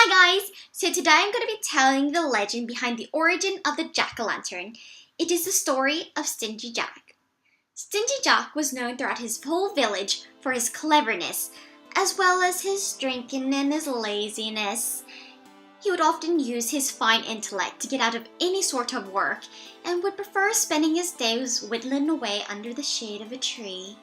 Hi guys! So today I'm going to be telling the legend behind the origin of the jack-o'-lantern. It is the story of Stingy Jack. Stingy Jack was known throughout his whole village for his cleverness, as well as his drinking and his laziness. He would often use his fine intellect to get out of any sort of work, and would prefer spending his days whittling away under the shade of a tree.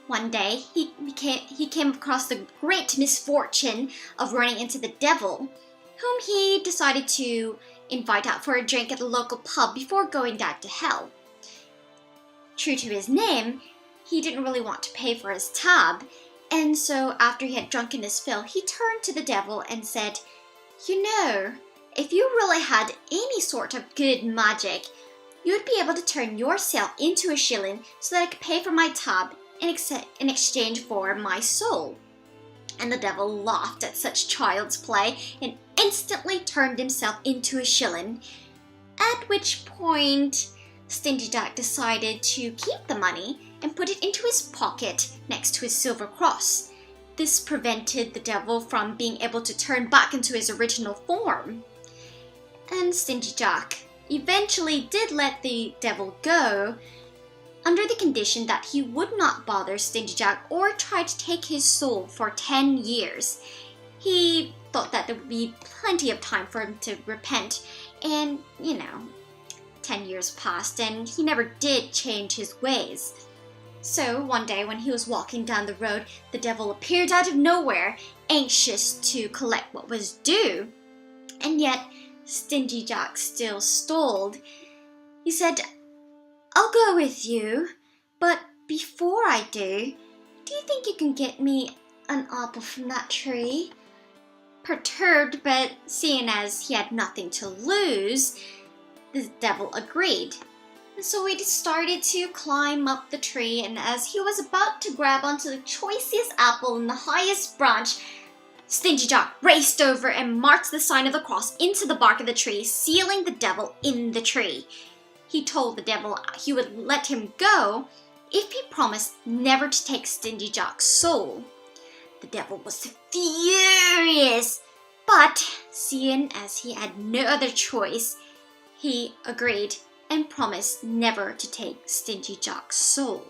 One day, he came across the great misfortune of running into the devil, whom he decided to invite out for a drink at the local pub before going down to hell. True to his name, he didn't really want to pay for his tab, and so after he had drunken his fill, he turned to the devil and said, "You know, if you really had any sort of good magic, you would be able to turn yourself into a shilling so that I could pay for my tab in exchange for my soul." And the devil laughed at such child's play and instantly turned himself into a shilling, at which point Stingy Jack decided to keep the money and put it into his pocket next to his silver cross. This prevented the devil from being able to turn back into his original form. And Stingy Jack eventually did let the devil go, under the condition that he would not bother Stingy Jack or try to take his soul for 10 years. He thought that there would be plenty of time for him to repent, and 10 years passed and he never did change his ways. So one day when he was walking down the road, the devil appeared out of nowhere, anxious to collect what was due. And yet Stingy Jack still stalled. He said, "I'll go with you, but before I do you think you can get me an apple from that tree?" Perturbed, but seeing as he had nothing to lose, the devil agreed. And so he started to climb up the tree, and as he was about to grab onto the choicest apple in the highest branch, Stingy Jack raced over and marked the sign of the cross into the bark of the tree, sealing the devil in the tree. He told the devil he would let him go if he promised never to take Stingy Jack's soul. The devil was furious, but seeing as he had no other choice, he agreed and promised never to take Stingy Jack's soul.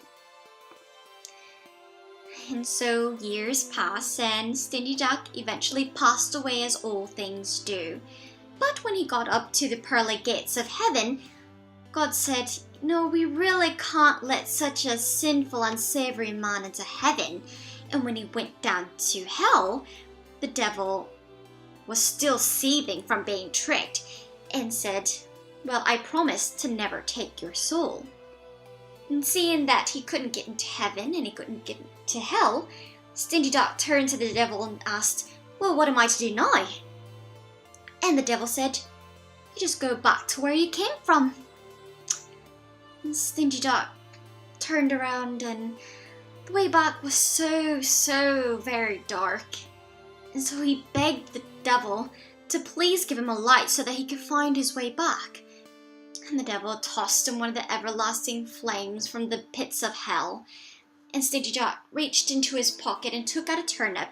And so years passed, and Stingy Jack eventually passed away as all things do. But when he got up to the pearly gates of heaven, God said, "No, we really can't let such a sinful, unsavory man into heaven." And when he went down to hell, the devil was still seething from being tricked and said, "Well, I promised to never take your soul." And seeing that he couldn't get into heaven and he couldn't get into hell, Stingy Jack turned to the devil and asked, "Well, what am I to do now?" And the devil said, "You just go back to where you came from." And Stingy Jack turned around, and the way back was so very dark. And so he begged the devil to please give him a light so that he could find his way back. And the devil tossed him one of the everlasting flames from the pits of hell. And Stingy Jack reached into his pocket and took out a turnip,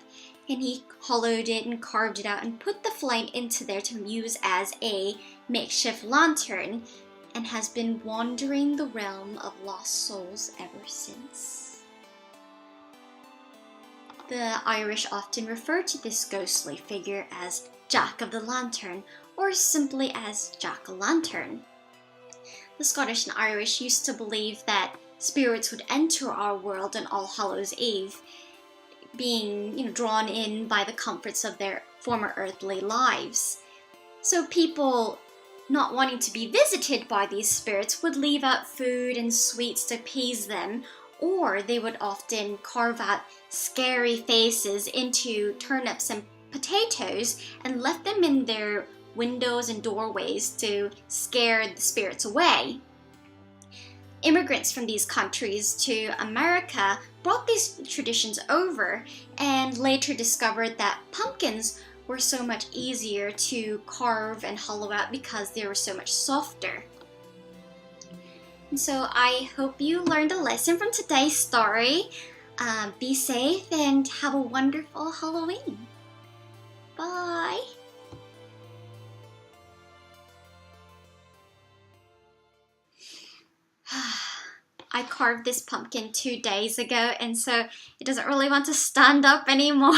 and he hollowed it and carved it out and put the flame into there to use as a makeshift lantern, and has been wandering the realm of lost souls ever since. The Irish often refer to this ghostly figure as Jack of the Lantern, or simply as Jack-o'-lantern. The Scottish and Irish used to believe that spirits would enter our world on All Hallows Eve, being drawn in by the comforts of their former earthly lives. So people not wanting to be visited by these spirits would leave out food and sweets to appease them, or they would often carve out scary faces into turnips and potatoes and left them in their windows and doorways to scare the spirits away. Immigrants from these countries to America brought these traditions over and later discovered that pumpkins were so much easier to carve and hollow out because they were so much softer. And so I hope you learned a lesson from today's story. Be safe and have a wonderful Halloween. Bye! I carved this pumpkin 2 days ago, and so it doesn't really want to stand up anymore.